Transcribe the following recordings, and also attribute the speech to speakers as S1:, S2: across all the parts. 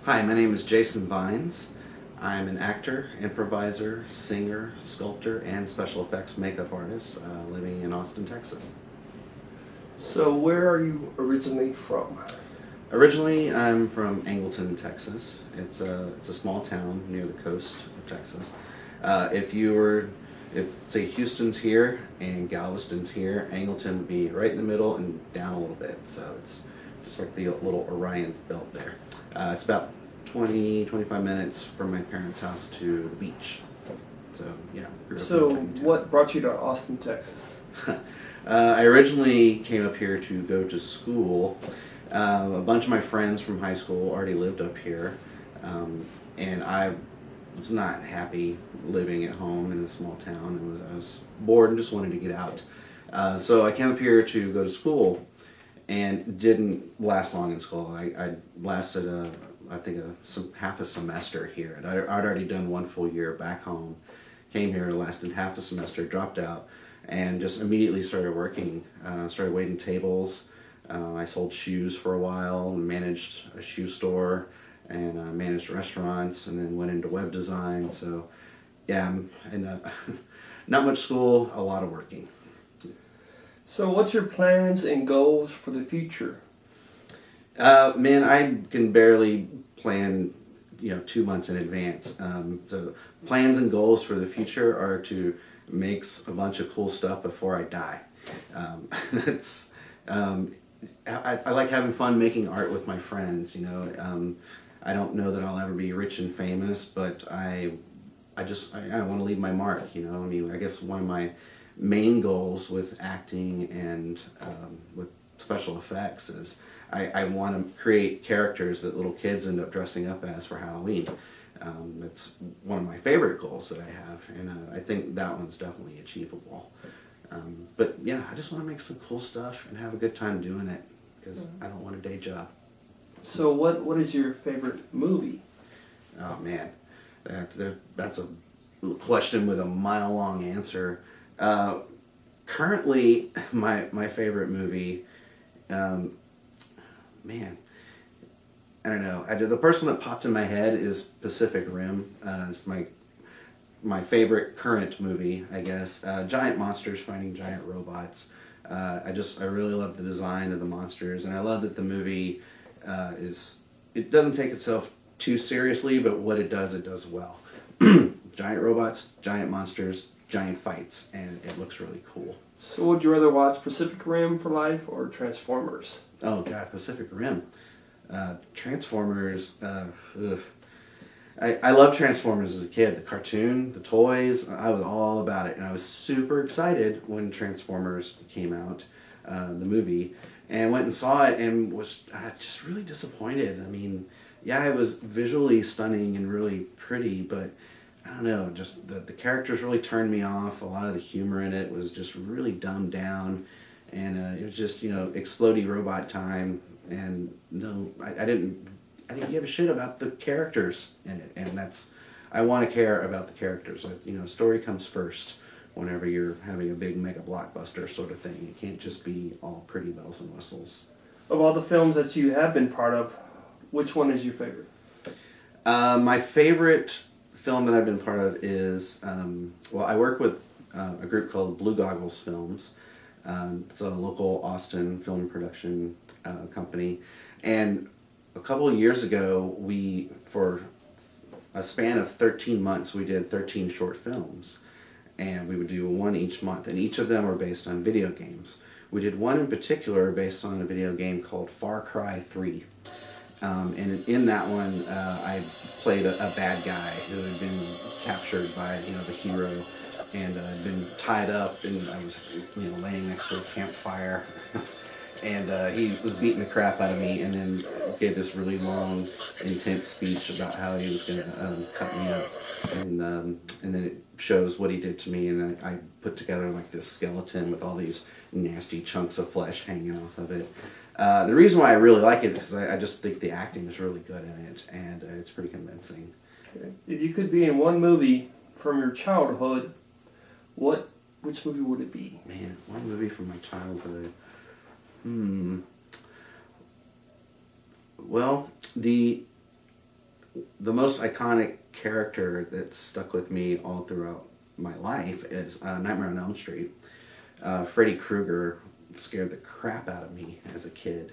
S1: Hi, my name is Jason Vines. I'm an actor, improviser, singer, sculptor, and special effects makeup artist living in Austin, Texas.
S2: So, where are you originally from?
S1: Originally, I'm from Angleton, Texas. It's a small town near the coast of Texas. If say Houston's here and Galveston's here, Angleton would be right in the middle and down a little bit. So it's just like the little Orion's belt there. It's about 25 minutes from my parents' house to the beach. So yeah, grew up
S2: So,
S1: in town.
S2: what brought you to Austin, Texas?
S1: I originally came up here to go to school. A bunch of my friends from high school already lived up here, and I was not happy living at home in a small town. I was bored and just wanted to get out. So I came up here to go to school, and didn't last long in school. I lasted I think half a semester here. I'd already done one full year back home. Came here, lasted half a semester, dropped out, and just immediately started working. Started waiting tables. I sold shoes for a while and managed a shoe store and managed restaurants, and then went into web design. So yeah, not much school, a lot of working.
S2: So, what's your plans and goals for the future?
S1: Man, I can barely plan, 2 months in advance. So plans and goals for the future are to make a bunch of cool stuff before I die. That's I like having fun making art with my friends. I don't know that I'll ever be rich and famous, but I want to leave my mark. I mean, I guess one of my main goals with acting and with special effects is I want to create characters that little kids end up dressing up as for Halloween. That's one of my favorite goals that I have, and I think that one's definitely achievable. But yeah, I just want to make some cool stuff and have a good time doing it because I don't want a day job.
S2: So, what is your favorite movie?
S1: Oh man, that's a question with a mile long answer. Currently, my favorite movie, man, I don't know. The person that popped in my head is Pacific Rim. It's my favorite current movie, I guess. Giant monsters fighting giant robots. I really love the design of the monsters, and I love that the movie it doesn't take itself too seriously, but what it does well. Giant robots, giant monsters, giant fights, and it looks really cool.
S2: So, would you rather watch Pacific Rim for Life or Transformers?
S1: Oh god, Pacific Rim. Transformers. Ugh. I loved Transformers as a kid. The cartoon, the toys, I was all about it. And I was super excited when Transformers came out, the movie, and went and saw it and was just really disappointed. I mean, yeah, it was visually stunning and really pretty, but I don't know, just the characters really turned me off. A lot of the humor in it was just really dumbed down, and it was just, explodey robot time. And no, I didn't give a shit about the characters in it, and I want to care about the characters. Story comes first whenever you're having a big mega blockbuster sort of thing. It can't just be all pretty bells and whistles.
S2: Of all the films that you have been part of, which one is your favorite?
S1: My favorite film that I've been part of is I work with a group called Blue Goggles Films. It's a local Austin film production company, and a couple of years ago, for a span of 13 months, we did 13 short films, and we would do one each month, and each of them were based on video games. We did one in particular based on a video game called Far Cry 3. And in that one, I played a bad guy who had been captured by, the hero, and had been tied up, and I was, laying next to a campfire. And he was beating the crap out of me, and then gave this really long, intense speech about how he was going to cut me up, and then it shows what he did to me, and I put together like this skeleton with all these nasty chunks of flesh hanging off of it. The reason why I really like it is because I just think the acting is really good in it, and it's pretty convincing.
S2: Okay. If you could be in one movie from your childhood, which movie would it be?
S1: Man, one movie from my childhood. Well, the most iconic character that's stuck with me all throughout my life is Nightmare on Elm Street. Freddy Krueger scared the crap out of me as a kid.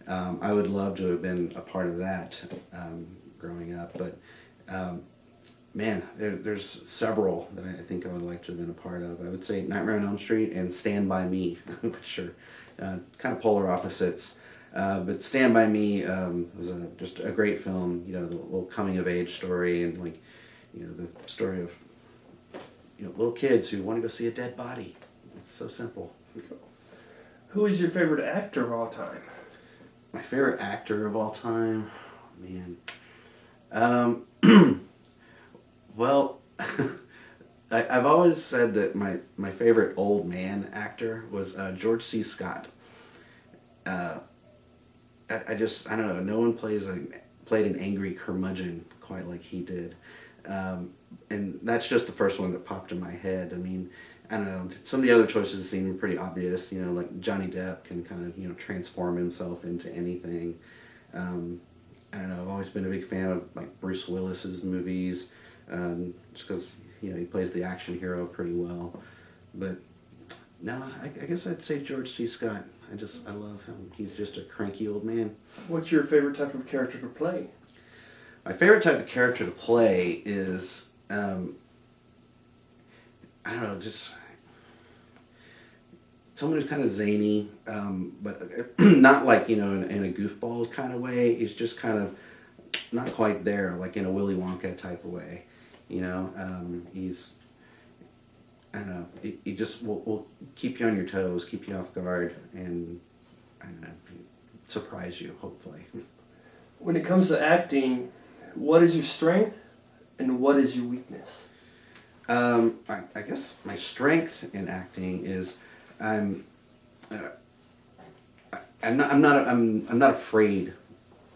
S1: I would love to have been a part of that growing up, but man, there's several that I think I would like to have been a part of. I would say Nightmare on Elm Street and Stand By Me, which are kind of polar opposites. But Stand By Me was just a great film. You know, the little coming of age story, and like, you know, the story of, you know, little kids who want to go see a dead body. It's so simple.
S2: Who is your favorite actor of all time?
S1: My favorite actor of all time, man. Well, I've always said that my favorite old man actor was George C. Scott. I don't know. No one played an angry curmudgeon quite like he did, and that's just the first one that popped in my head. I mean, I don't know. Some of the other choices seem pretty obvious. You know, like Johnny Depp can kind of, you know, transform himself into anything. I don't know. I've always been a big fan of like Bruce Willis's movies, just because, you know, he plays the action hero pretty well. But no, I guess I'd say George C. Scott. I love him. He's just a cranky old man.
S2: What's your favorite type of character to play?
S1: My favorite type of character to play is, I don't know, just someone who's kind of zany, but not like, you know, in a goofball kind of way. He's just kind of not quite there, like in a Willy Wonka type of way. You know, he's, I don't know, he just will keep you on your toes, keep you off guard, and I don't know, surprise you, hopefully.
S2: When it comes to acting, what is your strength and what is your weakness?
S1: I guess my strength in acting is I'm not afraid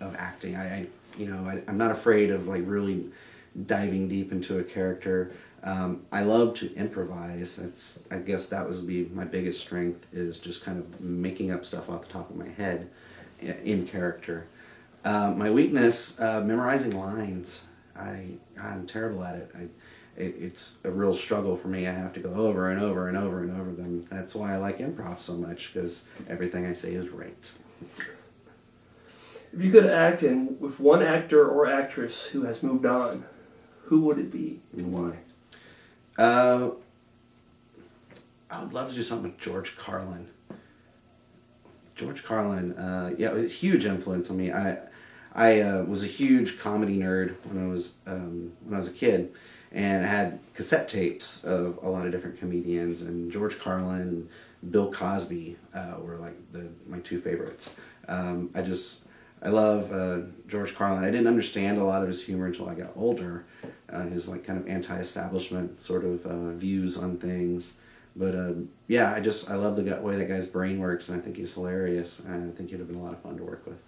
S1: of acting. I'm not afraid of like really diving deep into a character. I love to improvise. I guess that would be my biggest strength, is just kind of making up stuff off the top of my head in character. My weakness, memorizing lines. I'm terrible at it. It's a real struggle for me. I have to go over and over and over and over them. That's why I like improv so much, because everything I say is right.
S2: If you could act with one actor or actress who has moved on, who would it be and why?
S1: I would love to do something with George Carlin. George Carlin, yeah, a huge influence on me. I was a huge comedy nerd when I was a kid, and I had cassette tapes of a lot of different comedians, and George Carlin and Bill Cosby were like my two favorites. I love George Carlin. I didn't understand a lot of his humor until I got older. His like kind of anti-establishment sort of views on things. But yeah, I love the way that guy's brain works, and I think he's hilarious. And I think he'd have been a lot of fun to work with.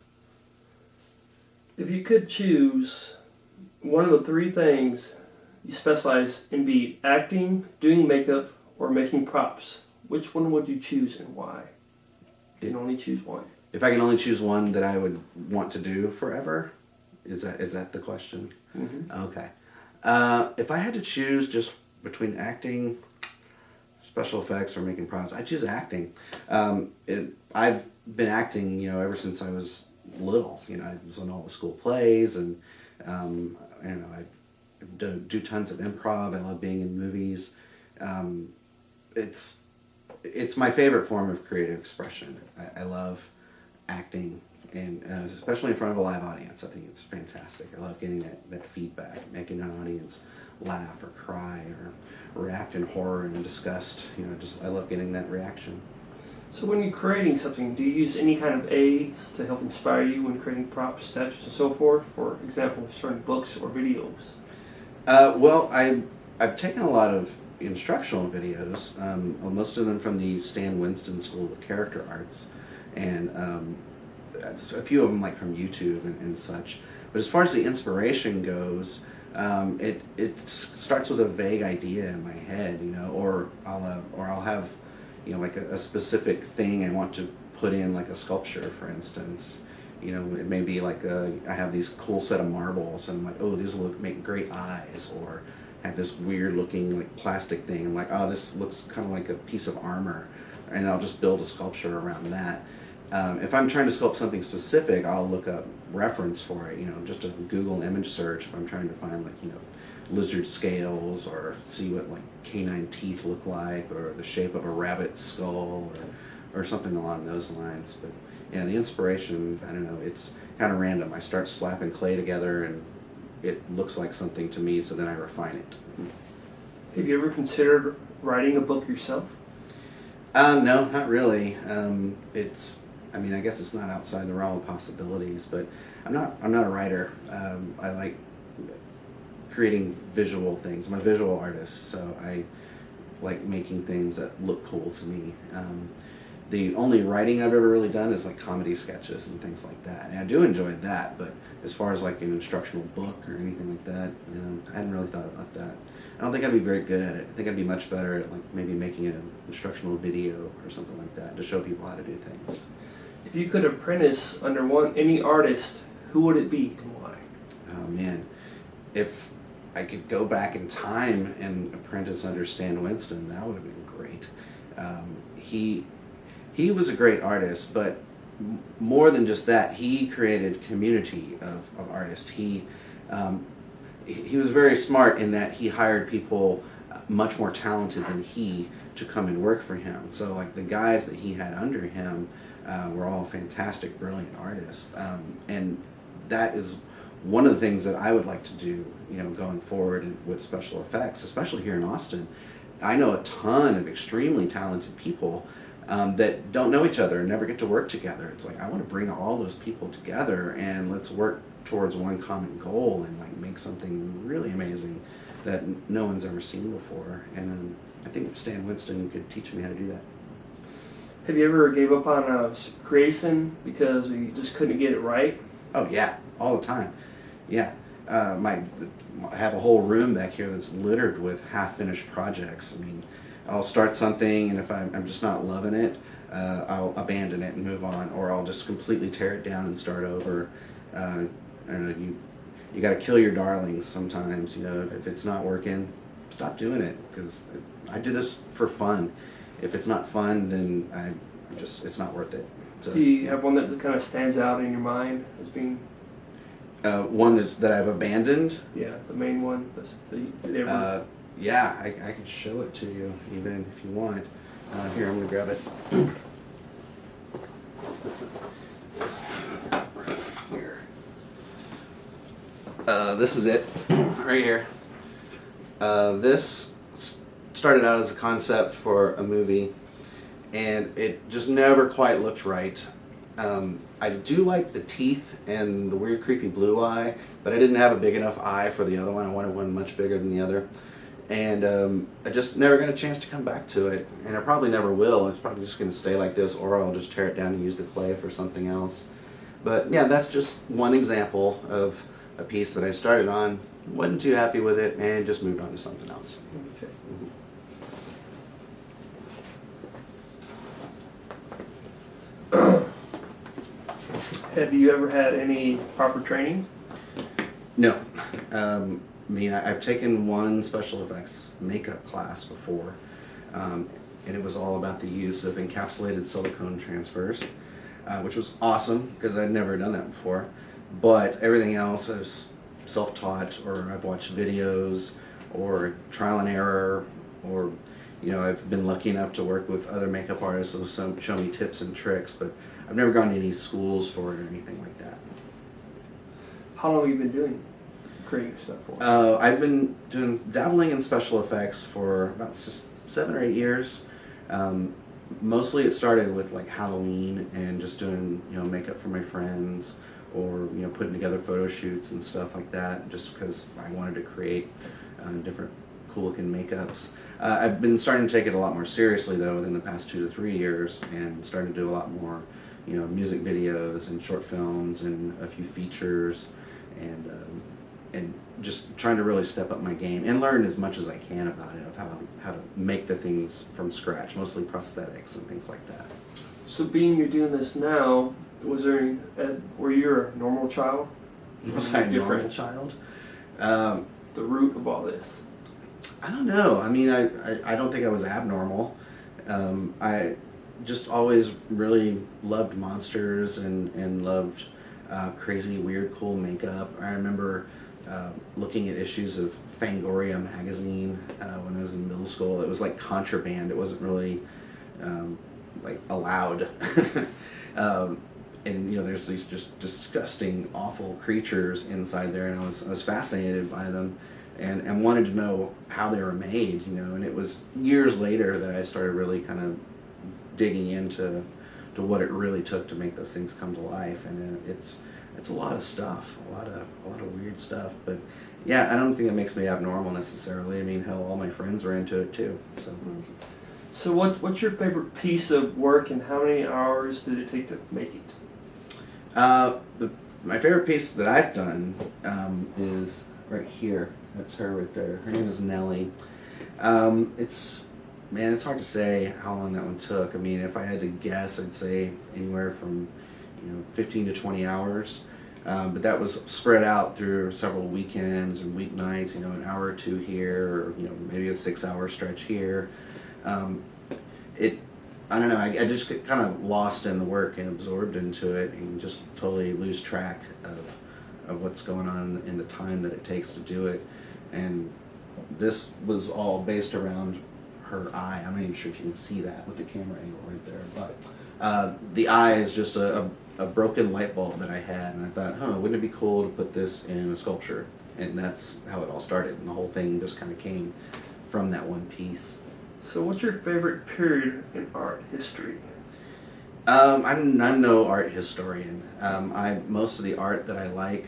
S2: If you could choose one of the three things you specialize in, be acting, doing makeup, or making props, which one would you choose and why? You can only choose one.
S1: If I can only choose one that I would want to do forever, is that the question?
S2: Mm-hmm.
S1: Okay. If I had to choose just between acting, special effects, or making props, I'd choose acting. I've been acting, you know, ever since I was little. You know, I was in all the school plays, and you know, I do tons of improv. I love being in movies. It's my favorite form of creative expression. I love acting, and especially in front of a live audience. I think it's fantastic. I love getting that feedback, making an audience laugh or cry or react in horror and disgust. You know, I love getting that reaction.
S2: So when you're creating something, do you use any kind of aids to help inspire you when creating props, statues, and so forth? For example, certain books or videos?
S1: Well, I've taken a lot of instructional videos, most of them from the Stan Winston School of Character Arts, and a few of them like from YouTube and such. But as far as the inspiration goes, it starts with a vague idea in my head, you know, or I'll have, you know, like a specific thing I want to put in, like a sculpture, for instance, You know, it may be like I have these cool set of marbles, and I'm like, oh, these make great eyes, or have this weird looking like plastic thing. I'm like, oh, this looks kind of like a piece of armor, and I'll just build a sculpture around that. If I'm trying to sculpt something specific, I'll look up reference for it. You know, just a Google image search if I'm trying to find like, you know, lizard scales, or see what like canine teeth look like, or the shape of a rabbit skull, or something along those lines. But yeah, the inspiration, I don't know, it's kind of random. I start slapping clay together and it looks like something to me, so then I refine it.
S2: Have you ever considered writing a book yourself?
S1: No, not really. I mean, I guess it's not outside the realm of possibilities, but I'm not a writer. I like creating visual things. I'm a visual artist, so I like making things that look cool to me. The only writing I've ever really done is like comedy sketches and things like that, and I do enjoy that. But as far as like an instructional book or anything like that, you know, I hadn't really thought about that. I don't think I'd be very good at it. I think I'd be much better at like maybe making an instructional video or something like that to show people how to do things.
S2: If you could apprentice under any artist, who would it be and why?
S1: Oh man, if I could go back in time and apprentice under Stan Winston, that would have been great. He was a great artist, but more than just that, he created community of artists. He was very smart in that he hired people much more talented than he to come and work for him. So like the guys that he had under him were all fantastic, brilliant artists, and that is one of the things that I would like to do, you know, going forward with special effects, especially here in Austin. I know a ton of extremely talented people that don't know each other and never get to work together. It's like, I want to bring all those people together and let's work towards one common goal and like make something really amazing that no one's ever seen before. And I think Stan Winston could teach me how to do that.
S2: Have you ever gave up on creation because you just couldn't get it right?
S1: Oh yeah, all the time. Yeah. I have a whole room back here that's littered with half-finished projects. I mean, I'll start something, and if I'm just not loving it, I'll abandon it and move on, or I'll just completely tear it down and start over. I don't know, you got to kill your darlings sometimes. You know, if it's not working, stop doing it, because I do this for fun. If it's not fun, then it's not worth it. So,
S2: do you have one that kind of stands out in your mind as being?
S1: One that I've abandoned.
S2: Yeah, the main one.
S1: Yeah, I can show it to you even if you want. Here, I'm gonna grab it. This right here. This is it, right here. This started out as a concept for a movie, and it just never quite looked right. I do like the teeth and the weird creepy blue eye, but I didn't have a big enough eye for the other one. I wanted one much bigger than the other. And I just never got a chance to come back to it, and I probably never will. It's probably just going to stay like this, or I'll just tear it down and use the clay for something else. But yeah, that's just one example of a piece that I started on, wasn't too happy with it, and just moved on to something else.
S2: Okay. Have you ever had any proper training?
S1: No. I mean, I've taken one special effects makeup class before, and it was all about the use of encapsulated silicone transfers, which was awesome because I'd never done that before. But everything else I've self-taught, or I've watched videos, or trial and error, or you know, I've been lucky enough to work with other makeup artists who show me tips and tricks, but I've never gone to any schools for it or anything like that.
S2: How long have you been creating stuff for?
S1: I've been dabbling in special effects for about 7 or 8 years. Mostly it started with like Halloween and just doing, you know, makeup for my friends, or you know, putting together photo shoots and stuff like that, just because I wanted to create different cool looking makeups. I've been starting to take it a lot more seriously though within the past 2 to 3 years, and starting to do a lot more, you know, music videos and short films and a few features, and just trying to really step up my game and learn as much as I can about it, of how to make the things from scratch, mostly prosthetics and things like that.
S2: So being you're doing this now, Was there any, were you a normal child?
S1: Was I a normal
S2: Different.
S1: child?
S2: The root of all this.
S1: I don't know. I mean, I don't think I was abnormal. I just always really loved monsters and loved crazy, weird, cool makeup. I remember looking at issues of Fangoria magazine when I was in middle school. It was like contraband. It wasn't really like allowed. And there's these just disgusting, awful creatures inside there, and I was fascinated by them, and wanted to know how they were made. And it was years later that I started really kind of digging into what it really took to make those things come to life, and it's a lot of stuff, a lot of weird stuff. But yeah, I don't think it makes me abnormal necessarily. I mean, hell, all my friends were into it too.
S2: So what's your favorite piece of work, and how many hours did it take to make it?
S1: My favorite piece that I've done is right here. That's her right there. Her name is Nellie. It's hard to say how long that one took. I mean, if I had to guess, I'd say anywhere from 15 to 20 hours. But that was spread out through several weekends and weeknights. An hour or two here, or maybe a 6-hour stretch here. I don't know, I just get kind of lost in the work and absorbed into it, and just totally lose track of what's going on in the time that it takes to do it. And this was all based around her eye. I'm not even sure if you can see that with the camera angle right there, but the eye is just a broken light bulb that I had, and I thought, wouldn't it be cool to put this in a sculpture? And that's how it all started, and the whole thing just kind of came from that one piece.
S2: So what's your favorite period in art history?
S1: I'm no art historian. Most of the art that I like,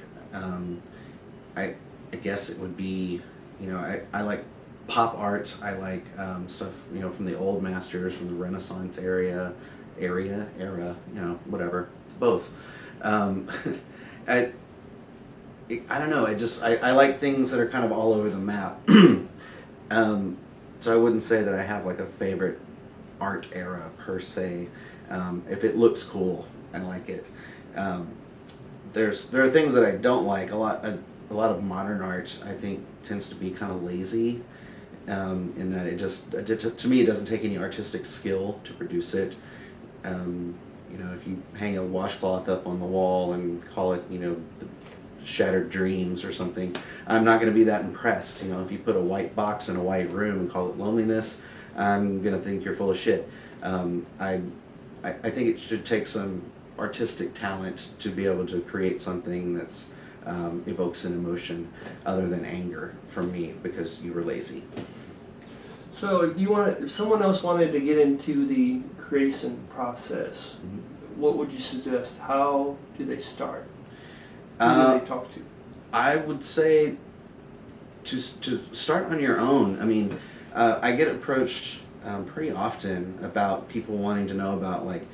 S1: I guess it would be, I like pop art. I like stuff, from the old masters, from the Renaissance era, whatever, both. I don't know. I like things that are kind of all over the map. So I wouldn't say that I have like a favorite art era per se. If it looks cool, I like it. There are things that I don't like. A lot of modern art, I think, tends to be kind of lazy, in that to me it doesn't take any artistic skill to produce it. If you hang a washcloth up on the wall and call it, the Shattered Dreams or something, I'm not going to be that impressed. If you put a white box in a white room and call it Loneliness, I'm going to think you're full of shit. I think it should take some artistic talent to be able to create something that's evokes an emotion other than anger from me because you were lazy.
S2: So if someone else wanted to get into the creation process, what would you suggest? How do they start? Who do they talk to?
S1: I would say to start on your own. I mean, I get approached pretty often about people wanting to know about like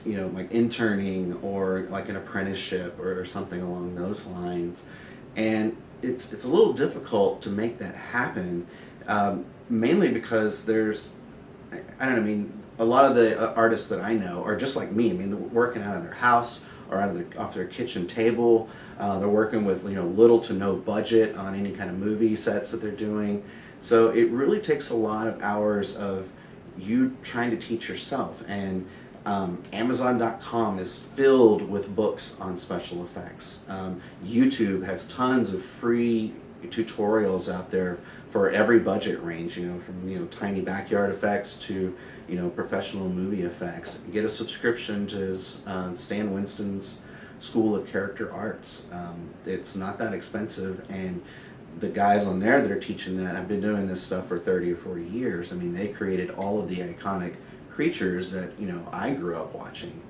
S1: interning or like an apprenticeship or something along those lines, and it's a little difficult to make that happen, mainly because there's, I don't know, I mean, a lot of the artists that I know are just like me. I mean, they're working out of their house or off their kitchen table. They're working with little to no budget on any kind of movie sets that they're doing. So it really takes a lot of hours of you trying to teach yourself. And Amazon.com is filled with books on special effects. YouTube has tons of free tutorials out there for every budget range, from tiny backyard effects to professional movie effects. Get a subscription to Stan Winston's School of Character Arts. It's not that expensive, and the guys on there that are teaching that have been doing this stuff for 30 or 40 years. I mean, they created all of the iconic creatures that I grew up watching.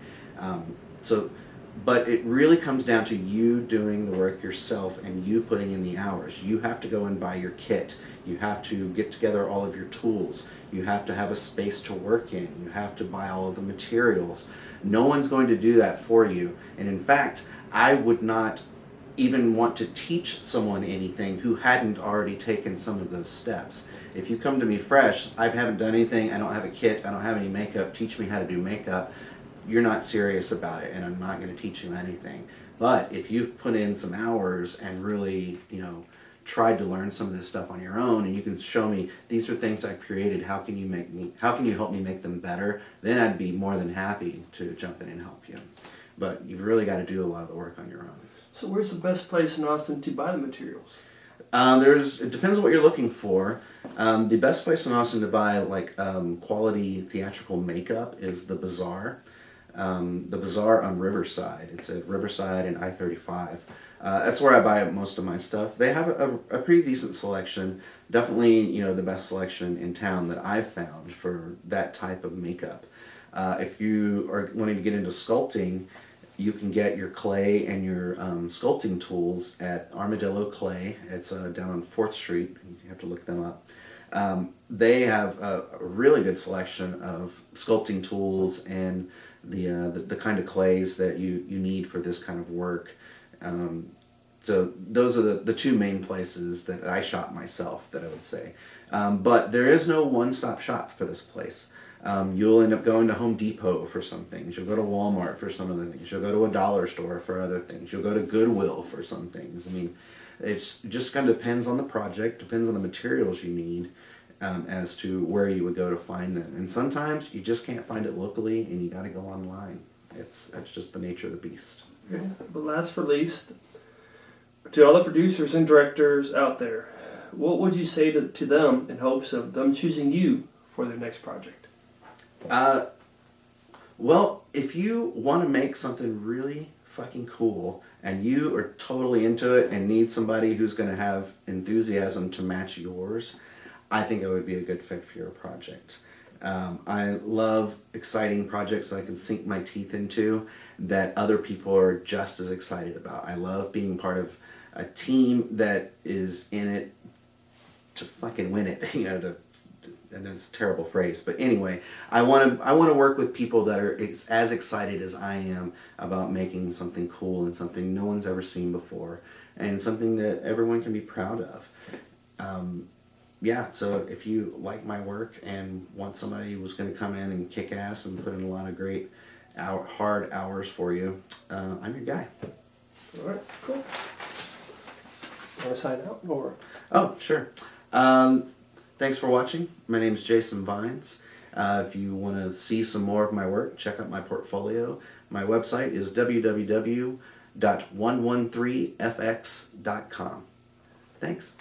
S1: But it really comes down to you doing the work yourself and you putting in the hours. You have to go and buy your kit. You have to get together all of your tools. You have to have a space to work in. You have to buy all of the materials. No one's going to do that for you. And in fact, I would not even want to teach someone anything who hadn't already taken some of those steps. If you come to me fresh, I haven't done anything, I don't have a kit, I don't have any makeup, teach me how to do makeup. you're not serious about it, and I'm not going to teach you anything. But if you've put in some hours and really, tried to learn some of this stuff on your own, and you can show me these are things I've created, how can you help me make them better, then I'd be more than happy to jump in and help you. But you've really got to do a lot of the work on your own.
S2: So where's the best place in Austin to buy the materials?
S1: It depends on what you're looking for. The best place in Austin to buy quality theatrical makeup is the Bazaar. The Bazaar on Riverside. It's at Riverside and I-35. That's where I buy most of my stuff. They have a pretty decent selection. Definitely, the best selection in town that I've found for that type of makeup. If you are wanting to get into sculpting, you can get your clay and your sculpting tools at Armadillo Clay. It's down on 4th Street. You have to look them up. They have a really good selection of sculpting tools and the kind of clays that you need for this kind of work. So those are the two main places that I shop myself, that I would say. But there is no one-stop shop for this place. You'll end up going to Home Depot for some things. You'll go to Walmart for some other things. You'll go to a dollar store for other things. You'll go to Goodwill for some things. I mean, it just kind of depends on the project, depends on the materials you need, as to where you would go to find them. And sometimes you just can't find it locally, and you got to go online. That's just the nature of the beast.
S2: Okay. But last for least, to all the producers and directors out there, what would you say to them in hopes of them choosing you for their next project?
S1: Well, if you want to make something really fucking cool and you are totally into it and need somebody who's going to have enthusiasm to match yours, I think it would be a good fit for your project. I love exciting projects that I can sink my teeth into that other people are just as excited about. I love being part of a team that is in it to fucking win it, and it's a terrible phrase, but anyway, I want to work with people that are as excited as I am about making something cool and something no one's ever seen before, and something that everyone can be proud of. So if you like my work and want somebody who's going to come in and kick ass and put in a lot of great hard hours for you, I'm your guy.
S2: All right, cool. Want to sign out or?
S1: Oh, sure. Thanks for watching. My name is Jason Vines. If you want to see some more of my work, check out my portfolio. My website is www.113fx.com. Thanks.